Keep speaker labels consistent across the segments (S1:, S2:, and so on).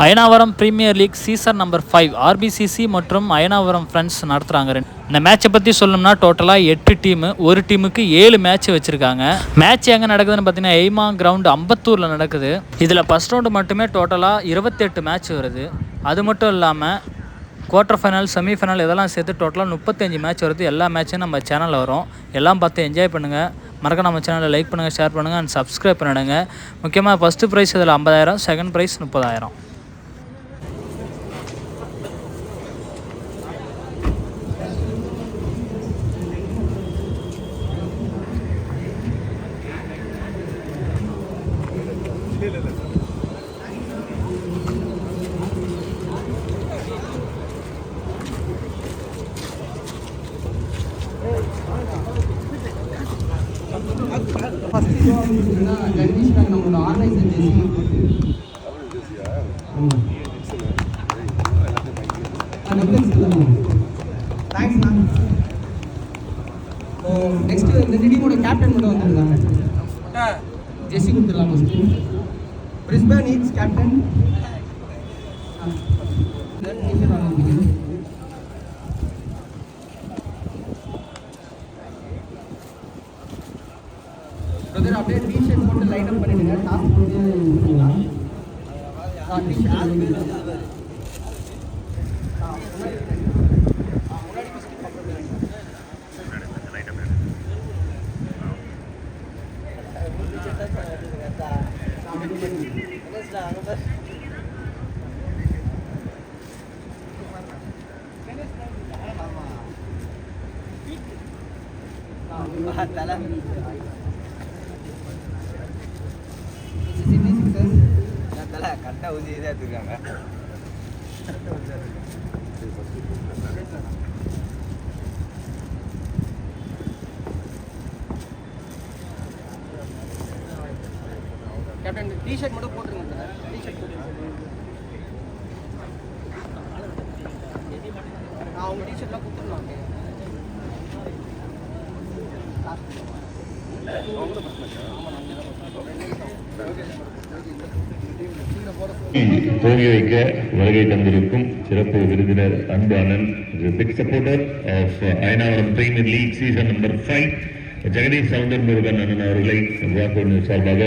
S1: Ayanavaram premier league season number 5 RPCC மற்றும் Ayanavaram friends நடத்துகிறாங்க. இந்த மேட்சை பற்றி சொல்லணும்னா டோட்டலாக 8 டீமு, ஒரு டீமுக்கு 7 மேட்ச் வச்சுருக்காங்க. மேட்ச் எங்கே நடக்குதுன்னு பார்த்தீங்கன்னா எய்மா கிரவுண்டு அம்பத்தூரில் நடக்குது. இதில் ஃபஸ்ட் ரவுண்டு மட்டுமே டோட்டலாக 28 மேட்ச் வருது. அது மட்டும் இல்லாமல் குவார்ட்டர் ஃபைனல், செமிஃபைனல் இதெல்லாம் சேர்த்து டோட்டலாக 35 மேட்ச் வருது. எல்லா மேட்சும் நம்ம சேனலில் வரும். எல்லாம் பார்த்து என்ஜாய் பண்ணுங்கள். மறக்க நம்ம சேனலை லைக் பண்ணுங்கள், ஷேர் பண்ணுங்கள் அண்ட் சப்ஸ்கிரைப் பண்ணிடுங்க. முக்கியமாக ஃபஸ்ட்டு ப்ரைஸ் இதில் 50,000, செகண்ட் ப்ரைஸ் 30,000.
S2: நம்மளோட ஆன்லைன் தேங்க்ஸ்ண்ணா. நெக்ஸ்ட் இந்த டீமோட கேப்டன் மட்டும் வந்துருந்தாங்க. ஜெஸ்ஸி கொடுத்துடலாம். ஃபஸ்ட்டு பிரிஸ்பேன் ஈக்ஸ் கேப்டன். அப்படியே டிஷர்ட் போட்டு லைன் அப் பண்ணிடுங்க. டாப் போட்டு கரெக்டாக ஊசி இதாக எடுத்துருக்காங்க. கேப்டன் டிஷர்ட் மட்டும் போட்டுருங்க. டிஷர்ட் அவங்க டிஷர்ட்லாம் கொடுத்துருலாம்.
S3: துவங்கி வைக்க வருகை தந்திருக்கும் சிறப்பு விருந்தினர் அன்பு அண்ணன், big supporter of Ayanavaram premier league season number 5 Jagadeesh Soundar Murugan அண்ணன் அவர்களை வாக்கு சார்பாக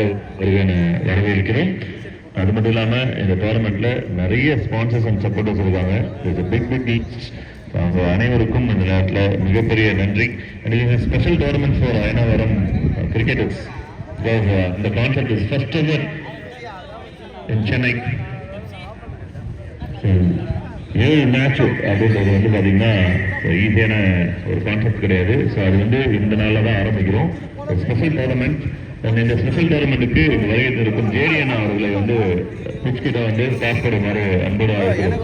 S3: வரவேற்கிறோம். அது மட்டும் இல்லாமல் இந்த டோர்னமெண்ட்ல நிறைய ஸ்பான்சர்ஸ் அண்ட் சப்போர்ட்டர்ஸ் இருக்காங்க. அவங்க அனைவருக்கும் இந்த நேரத்தில் மிகப்பெரிய நன்றி. Special tournament for Ayanavaram cricketers. இந்த concept is first ever in Chennai. 7 match அப்படின்றது வந்து பார்த்தீங்கன்னா ஈஸியான ஒரு கான்செப்ட் கிடையாது. ஸோ அது வந்து இந்த நாளில் தான் ஆரம்பிக்கிறோம். Special tournament. இந்த ஸ்பெஷல் டோர்னமெண்ட்டுக்கு வருகை இருக்கும் ஜேடிஎன் அவர்களை வந்து பிச் கிட்ட வந்து பாஸ் பண்ணுமாறு அன்போடு அழைக்கிறோம்.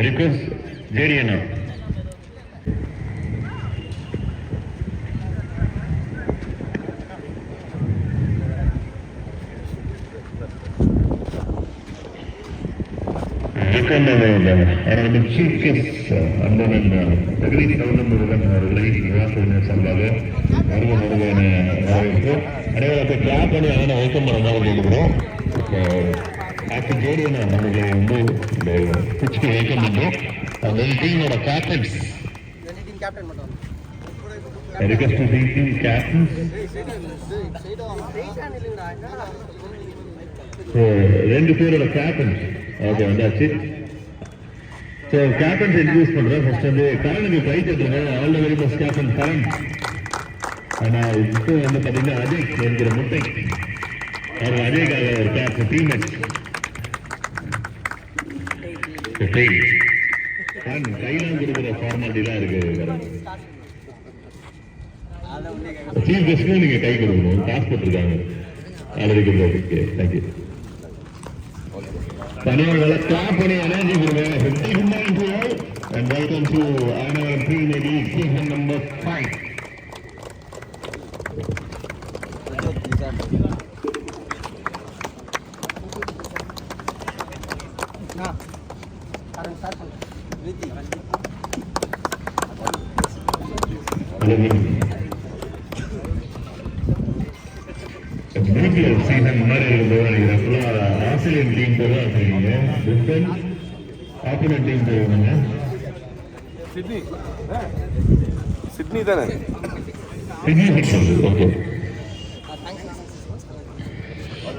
S3: ரிக்வெஸ்ட் ஜேடிஎன். ஜெகதீஷ் சவுந்தர் முருகன் அவர்களை சார்பாக வரவேற்பு. அனைவருக்கு கிளாப் பண்ணி அதனை வெல்கம் பண்ண கேட்டுக்கிறோம். ஆக்டர் ஜேடிஎன் அவர்களை வந்து பிச்சுக்கு வெல்கம் பண்ணுறோம். அந்த டீமோட captains request to the team captains. So, ரெண்டு பேரோட கேப்டன்ஸ் ஓகே வந்தாச்சு. ஸோ கேப்டன்ஸ் இன்ட்ரடியூஸ் பண்ணுறேன். ஃபர்ஸ்ட் வந்து கரனுக்கு கை தட்டுங்க. All the very best captain Karan. ஆனால் இப்போ வந்து பார்த்தீங்கன்னா அஜய் என்கிற முட்டை அவர் அஜய்க்காக ஒரு கேப்டன் டீம்மேட் கரண் கையெல்லாம் கொடுக்குற ஃபார்மாலிட்டி தான் இருக்கு. சீஃப் கெஸ்ட்டும் நீங்க கை கொடுக்கணும். காசு போட்டிருக்காங்க ஆல்ரெடி. தேங்க்யூ. தனியார்களை கிளாப் பண்ணி எனர்ஜி கொடுங்க. And welcome to Ayanavaram Premier League season number 5. BPL season முன்னாடி இருக்கும்போது நினைக்கிறேன் ஆஸ்திரேலியன் டீம் போல ஆடுறீங்க. பிரிஸ்பேன் ஆப்போனன்ட் டீம் போவாங்க.
S4: சிட்னி தானே?
S3: Sydney sixers. Okay.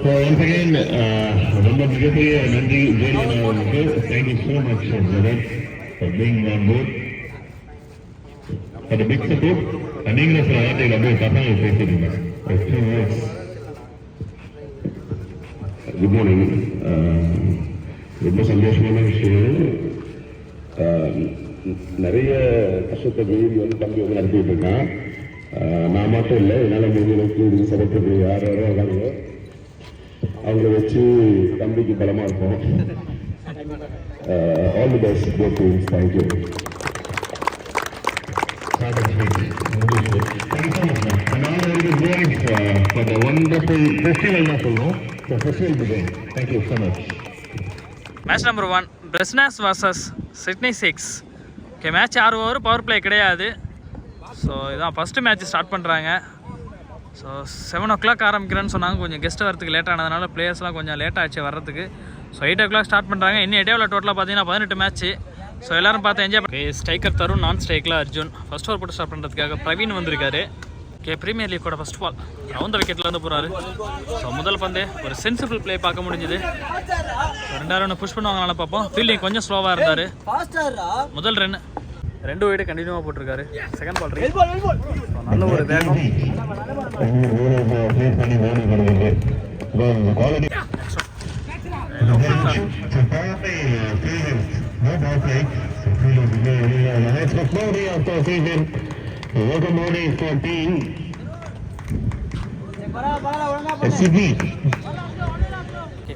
S3: once again ரொம்ப மிகப்பெரிய நன்றி ஜெயலலிதா அவர்களுக்கு. Thank you so much brother for being on board for the big support. நீங்களும் சில வார்த்தைகள் அப்படியே பசங்க பேசிடுங்க. Good morning. ரொம்ப சந்தோஷமான விஷயம். நிறைய கஷ்டத்தை மீறி தம்பி நடத்திட்டு இருக்கான். நான் மட்டும் இல்லை, என்னால் முடிஞ்ச அளவுக்கு இதுக்கு சப்போர்ட் யார் யாரோ இருக்காங்க அவங்கள வச்சு தம்பிக்கு பலமாக இருக்கும். All the best both teams. Thank you.
S1: Match number 1 பிரெஸ்னாஸ் vs Sydney 6. Okay, match 6 over, power play கிடையாது. ஸோ இதான் ஃபஸ்ட்டு மேட்ச் ஸ்டார்ட் பண்ணுறாங்க. ஸோ 7 o'clock ஆரம்பிக்கிறேன்னு சொன்னாங்க. கொஞ்சம் கெஸ்ட்டு வரதுக்கு லேட் ஆனதுனால பிளேயர்ஸ்லாம் கொஞ்சம் லேட் ஆச்சு வர்றதுக்கு. ஸோ 8 o'clock ஸ்டார்ட் பண்ணுறாங்க. இன்னும் 8 o'clock டோட்டலாக பார்த்தீங்கன்னா 18 மேட்ச்சு. ஸோ எல்லோரும் பார்த்து என்ஜாய் பண்ணி. ஸ்ட்ரைக்கர் தருண், நான் ஸ்ட்ரைக்கில் அர்ஜுன். ஃபஸ்ட் ஓவர் போட்டு ஸ்டார்ட் பண்ணுறதுக்காக பிரவீன் வந்திருக்காரு. ஓகே, ப்ரீமியர் லீக்கோட ஃபஸ்ட் பால் ரவுண்ட் விக்கெட்டில் வந்து போகிறாரு. ஸோ முதல் பந்து ஒரு சென்சிபிள் ப்ளே பார்க்க முடிஞ்சுது. 2 ரன் புஷ் பண்ணுவாங்கனால பார்ப்போம். ஃபீல்டிங் கொஞ்சம் ஸ்லோவாக இருந்தார். முதல் ரன் 2 வைடு கண்டினியூவாக போட்டிருக்காரு. செகண்ட் பால் நல்ல ஒரு வேகம்.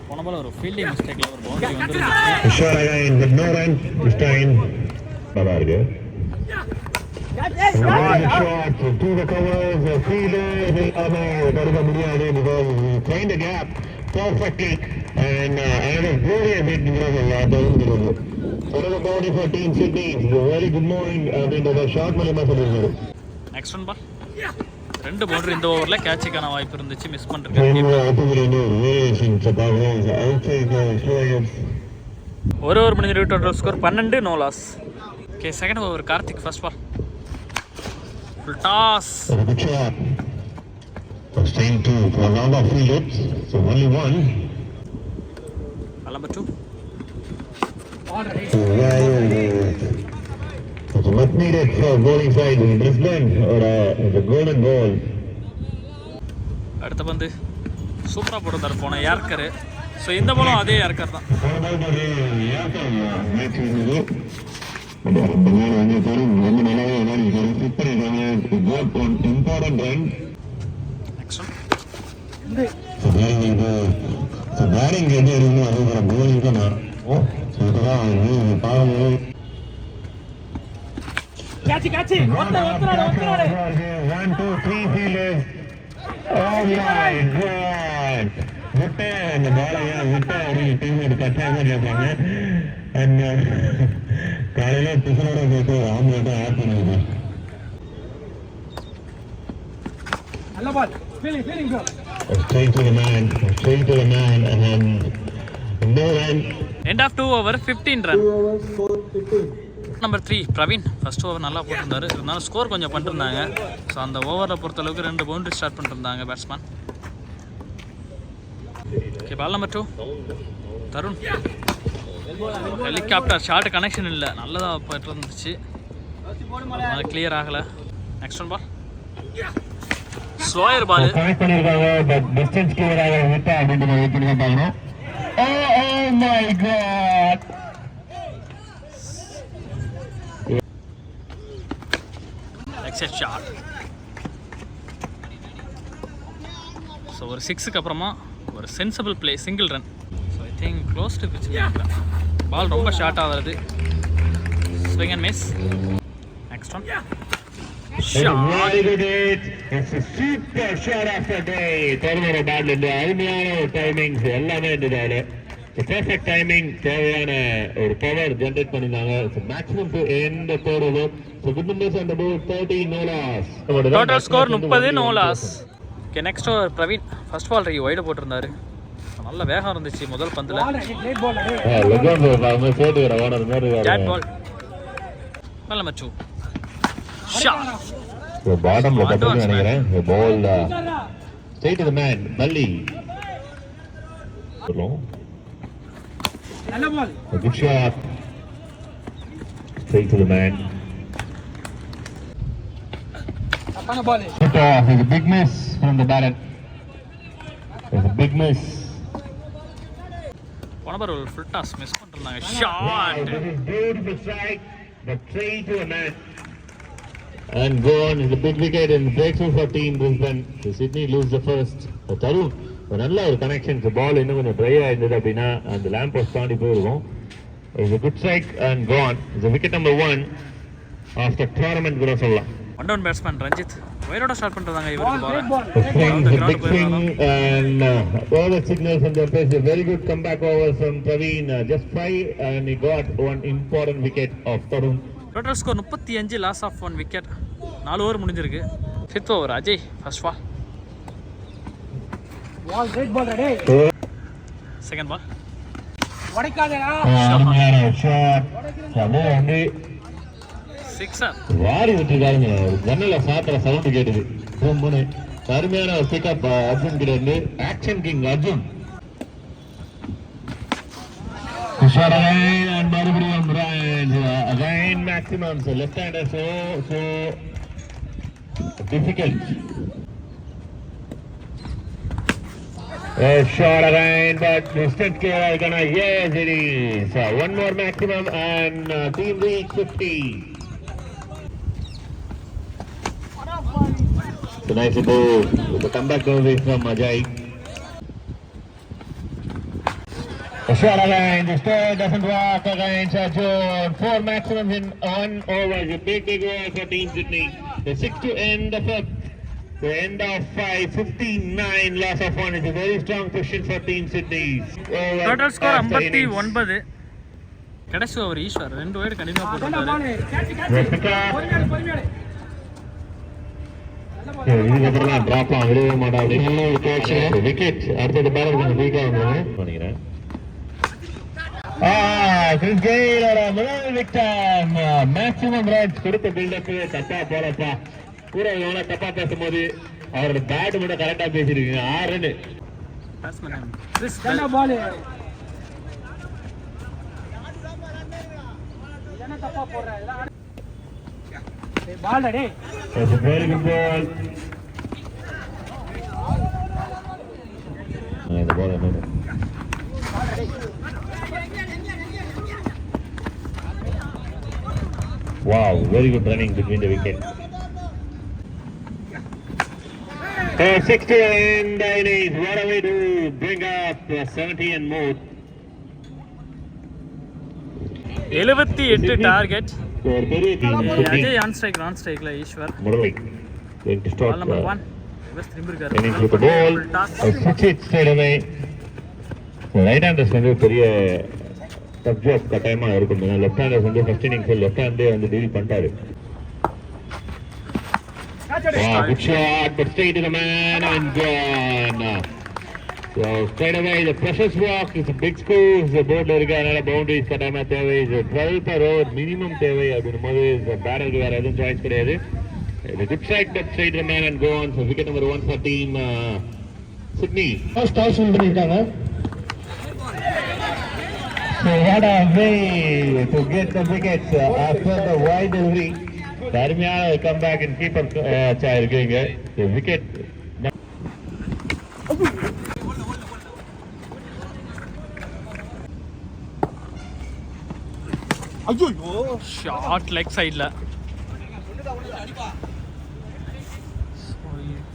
S1: போன பால் ஒரு ஃபீல்டிங் மிஸ்டேக்ல ஒரு பவுண்டரி வந்து
S3: to the covers, the fielder தடுக்க முடியாது because he trained the gap perfectly and another brilliant hit தடுக்கிறது. Another body for Team Sydney. Very good morning அப்படின்ற ஷார்ட் மூலமா சொல்லிருக்காரு.
S1: நெக்ஸ்ட் ஒன் பால் 2 பவுண்டரி இந்த ஓவரில் கேட்சுக்கான வாய்ப்பு இருந்துச்சு, மிஸ் பண்ணிருக்காரு. ஒரு ஓவர் முடிஞ்ச total score 12, no loss. Okay, second over Karthik first ball full toss. Number 2
S3: much needed for bowling side in Brisbane or the golden goal.
S1: அடுத்த பந்து சூப்பராக போட்டுருந்தார் போன யார்கர். ஸோ இந்த பாலும் அதே யார்கர் தான்.
S3: பேட்டிங் எப்படி இருக்குன்னு அதுக்கு bowling தான் நான் Catchy. 1, 2, 3 fielders. Oh my God. விட்ட அந்த பாலையா விட்ட ஒரு டீமோட கட்டாயமா கேட்பாங்க. அண்ட் காலையில டிஃபனோட போட்டு ஆம்லேட்டை ஆட் பண்ணிருக்கேன். நல்ல பால். Feeling ball. Straight to the man and then no run.
S1: End of 2 over 15 run. 2 overs for 15. Number 3 Praveen first over நல்லா போட்டிருந்தாரு. இருந்தாலும் ஸ்கோர் கொஞ்சம் பண்ணிருந்தாங்க. ஸோ அந்த ஓவரில் பொறுத்தளவுக்கு 2 பவுண்டரி ஸ்டார்ட் பண்ணிருந்தாங்க batsman. Okay, ball number 2 Tarun. Helicopter shot connection இல்லை, நல்லதாக போயிட்டு இருந்துச்சு, கிளியர் ஆகலை. Next one ball slower ball.
S3: Oh my God.
S1: எக்ஸட் ஷாட். ஸோ ஒரு 6க்கு அப்புறமா ஒரு sensible play, single run. So I think close to pitch. Ball ரொம்ப ஷார்ட்டாக வருது. Swing and miss. Next one
S3: It's a super shot after day. தருணோட பேட்ல இருந்து அருமையான ஒரு டைமிங்ஸ் எல்லாமே இருந்தது. பெர்ஃபெக்ட் டைமிங், தேவையான ஒரு பவர் ஜெனரேட் பண்ணிருந்தாங்க. Maximum to end third over. So good numbers on the board, 30 no loss.
S1: Total score 30, no loss. Okay, next over Praveen first ball wide போட்டிருந்தாரு. நல்ல வேகம் இருந்துச்சு முதல் பந்தில். ஜாட் பால். Ball number 2. ஷாட்.
S3: பாட்டம்ல தப்புன்னு நினைக்கிறேன். Ball straight to the man பல்லி. நல்ல ball. Good shot. Straight to the man. There's a big miss from the batter. There's a big miss.
S1: போனவர் ஒரு ஃபுல் டாஸ் மிஸ் பண்ணிருந்தாங்க. Shot.
S3: This is beautiful strike, but straight to a man. And gone is a big wicket and breakthrough for team Brisbane. So Sydney lose the first. Tarun ஒரு நல்ல ஒரு connection. பால் இன்னும் கொஞ்சம் try ஆயிருந்தது அப்படின்னா அந்த lamp post தாண்டி போயிருக்கும். It's a good strike and gone. It's a wicket number 1 of the tournament கூட சொல்லலாம்.
S1: ஒன் டவுன் பேட்ஸ்மேன் ரஞ்சித் ஒயரோட ஸ்டார்ட் பண்றாங்க இவருக்கு ball.
S3: The big swing and all the signals from the umpires. A very good comeback over from Praveen. Just 5 and he got one important wicket of Tarun.
S1: Total score 35, loss of 1 wicket. 4 over முடிஞ்சிருக்கு. 5th over Ajay first ball.
S2: Ball great ball ready.
S1: Second ball.
S2: வடைக்காதடா.
S3: Shot. அப்படியே வந்து
S1: sixer.
S3: வாரி விட்டுருக்காருங்க. ஜன்னல சாத்துற sound கேட்டுது. மூணு அருமையான ஒரு pickup Arjun கிட்ட இருந்து. Action king Arjun. Shot again and மறுபடியும் again maximum. So left hander so difficult. Shot again, but distant care gonna, yes it is. One more maximum and team reach 50. So nice to with the comeback goal from Ajay. A shot again, the score doesn't work against Arjun. 4 maximums in 1 over. A big over for Team Sydney. The 6th to end the 5th. The end of 5, 59, loss of 1 is a very strong position for Team Sydney.
S1: Total score 59. கடைசி over Ishwar 2 wide continue போட்டுட்டாரு.
S3: இதுக்கப்புறம் drop விடவே மாட்டாரு. Wicket அடுத்தது baler கொஞ்சம் வீக்கா நினைக்கிறேன். Chris கெயிலோட முதல் wicket. Maximum runs கொடுத்த பில்டப் தப்பா போறப்பா. கூட எவ்வளோ தப்பா பேசும்போது அவரோட பேட் மட்டும் கரெக்டா பேசிருக்கீங்க. 6 run. Very good ball. The ball wow, very good running between the wicket. 60 in the innings. What a way to bring up 70 and more.
S1: 78 target.
S3: பெரிய டீம்.
S1: அஜய் ஆன் ஸ்ட்ரைக்ல Eswar.
S3: Murali going to start.
S1: Ball number 1. இவஸ் திரும்பி இருக்காரு.
S3: Innings with the ball. Switch it straight away. Right handers வந்து பெரிய tough job கட்டாயமா இருக்கும். Left handers வந்து ஃபர்ஸ்ட் இன்னிங்ஸ் லெஃப்ட் ஹேண்டே வந்து டீல் பண்ணிட்டாரு. Wow, good shot, but straight to the man and gone. So straight away the precious walk is a big score. The board irukka another boundaries kadama thevai is 12 per over minimum thevai abinumode batter ku vera edum choice kediyadu. The good strike but straight to the man and gone. So wicket number 1 for team Sydney. First toss win panniranga. So what a way to get the wickets after the wide delivery. அருமையான come back in keeper இருக்கீங்க. Wicket
S1: short leg சைடில்.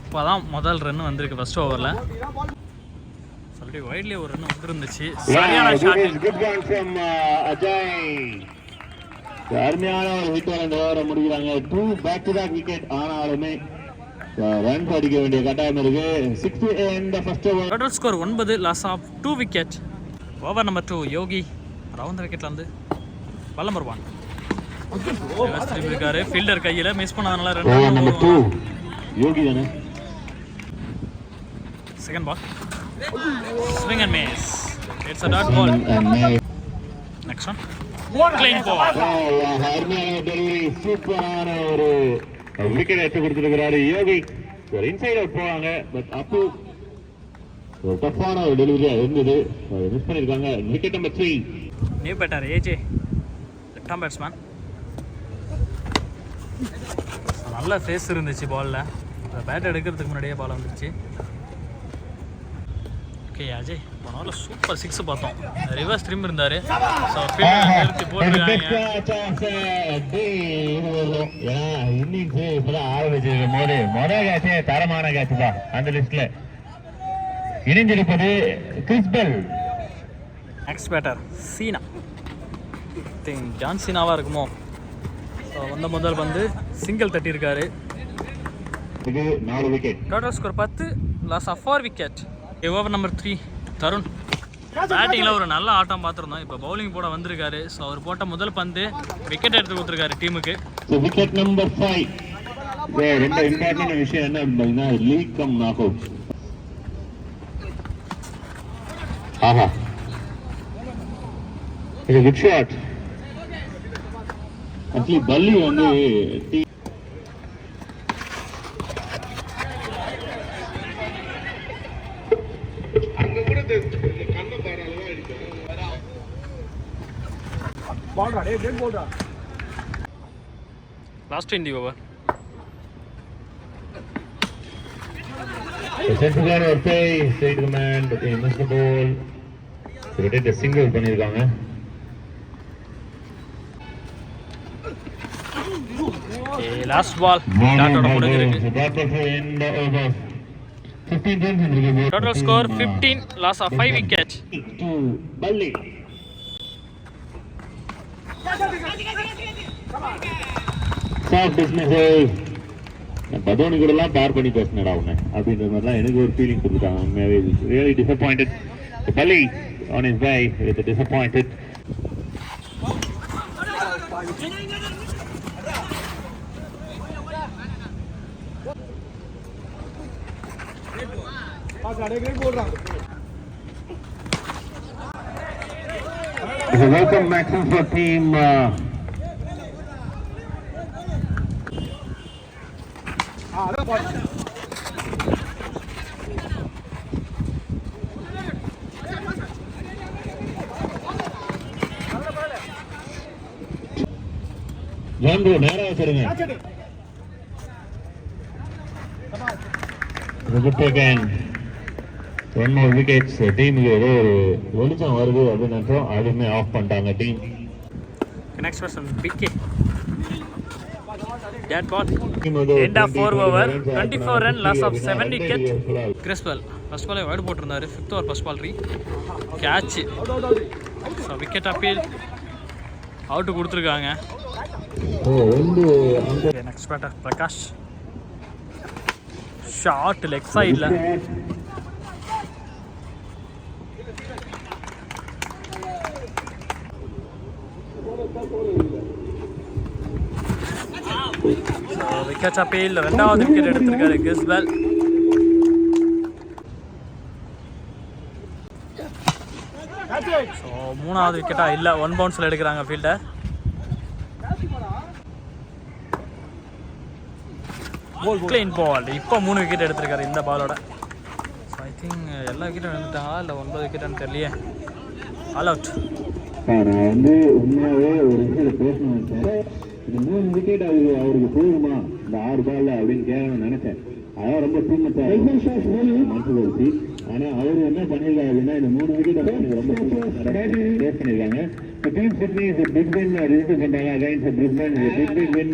S1: இப்போதான் முதல் run வந்திருக்கு first ஓவரில். Already வைட்லேயே ஒரு run வந்துருந்துச்சு. சரியான ஷாட்.
S3: அருமையான ஒரு விக்கெட் 2 ஓவரை முடிக்கிறாங்க. 2 பேக் டு பேக் விக்கெட் ஆனாலுமே ரன் அடிக்க வேண்டிய கட்டாயம் இருக்கு. 6th end first over.
S1: Total score 9, loss of 2 wicket. Over number 2 Yogi round விக்கெட்ல வந்து பால் நம்பர் 1. திரும்பி இருக்காரு. ஃபீல்டர் கையில மிஸ் பண்ணாதனால ரன்.
S3: ஓவர் நம்பர் 2 யோகி தானே.
S1: Second ball. Swing and miss. It's a dot ball. Next one. Clean ball.
S3: அருமையான delivery, சூப்பரான ஒரு விக்கெட் எடுத்து கொடுத்துருக்கிறாரு யோகி. ஒரு இன்சைட் அவுட் போவாங்க, பட் அப்போ ஒரு டஃப்பான ஒரு டெலிவரியா இருந்தது, மிஸ் பண்ணிருக்காங்க. Wicket number 3.
S1: New batter AJ, left arm batsman. நல்ல ஃபேஸ் இருந்துச்சு பாலில், பேட் எடுக்கிறதுக்கு முன்னாடியே பால் வந்துருச்சு. ஓகே அஜய், போனால சூப்பர் 6 பார்த்தோம். ரிவர்ஸ் ட்ரிம் இருந்தார், ஸோ நிறுத்தி போட்டுருக்காங்க.
S3: இன்னிங்ஸ் இப்பதான் ஆரம்பிச்சிருக்கும் போது முதல் கேட்சே தரமான கேட்ச் தான். அந்த லிஸ்ட்ல இணைஞ்சிருப்பது கிறிஸ்பெல்.
S1: நெக்ஸ்ட் பேட்டர் சீனா, ஜான் சீனாவாக இருக்குமோ. ஸோ வந்த முதல் வந்து சிங்கிள் தட்டியிருக்காரு.
S3: இது 4 விக்கெட்.
S1: Total score 10, loss of 4 wicket. Over number 3 Tarun. பேட்டிங்கில் ஒரு நல்ல ஆட்டம் பார்த்துருந்தோம், இப்போ பவுலிங் போட வந்திருக்காரு. ஸோ அவர் போட்ட முதல் பந்து விக்கெட் எடுத்து கொடுத்துருக்காரு டீமுக்கு.
S3: Wicket number 5. ரொம்ப இம்பார்ட்டன்ட் விஷயம் என்ன அப்படின்னா லீக் கம் நாக் அவுட். ஆஹா, இது குட் ஷாட். ஆக்சுவலி பல்லி வந்து
S1: லாஸ்ட் இன் தி ஓவர்.
S3: சென்சிபிளான ஒரு play, straight command, but they missed the ball. Rotate a single பண்ணிருக்காங்க.
S1: லாஸ்ட் பால் டாட்டோட முடிஞ்சிருக்கு. Total score 15, loss of 5 wicket.
S3: பல்லி சாஃப்ட் டிஸ்மிஸல். பதோனி கூட எல்லாம் பேர் பண்ணி பேசினடா உன்னை அப்படின்ற மாதிரிலாம் எனக்கு ஒரு ஃபீலிங் கொடுத்துட்டாங்க. உண்மையாவே ரியலி டிசப்பாயிண்டட். பல்லி on his way with a disappointed. It's a welcome maximum for team John bro நேரா வச்சிருங்க. Good taken. One more wickets. டீமுக்கு ஏதோ ஒரு வெளிச்சம் வருது அப்படின்னு நினைச்சோம், அதுவுமே ஆஃப் பண்ணிட்டாங்க team.
S1: Next person PK. That ball. End of 4 over, 24 run, loss of 7 wicket. Criswell first ball wide போட்டிருந்தாரு. 5th over first ball re catch. So wicket appeal out கொடுத்துருக்காங்க. Next batter Prakash, short leg சைடில். Wicket appeal, 2வது wicket எடுத்திருக்காரு கிறிஸ்பெல். So 3வது விக்கெட்டா இல்லை, 1 பவுன்ஸில் எடுக்கிறாங்க fielder. Clean பால். இப்போ 3 wicket எடுத்திருக்காரு இந்த பாலோட. ஸோ ஐ திங்க் எல்லா விக்கெட்டும் எடுத்துட்டாங்களா இல்லை 9 விக்கெட்டான்னு தெரியலையே. All out.
S3: நான் வந்து உண்மையாகவே ஒரு விஷயத்தில் பேசணும் நினைச்சேன். இந்த 3 விக்கெட் அவருக்கு போகுமா இந்த 6 பால்ல அப்படின்னு கேட்கணும்னு நினைச்சேன். அதான் ரொம்ப டூமச்சா மனசு வச்சு. ஆனால் அவர் என்ன பண்ணியிருக்காரு அப்படின்னா இந்த 3 விக்கெட் எனக்கு ரொம்ப பேஸ் பண்ணியிருக்காங்க. Team Sydney big win register பண்ணிட்டாங்க அகைன்ஸ்ட் பிரிஸ்பேன். Big win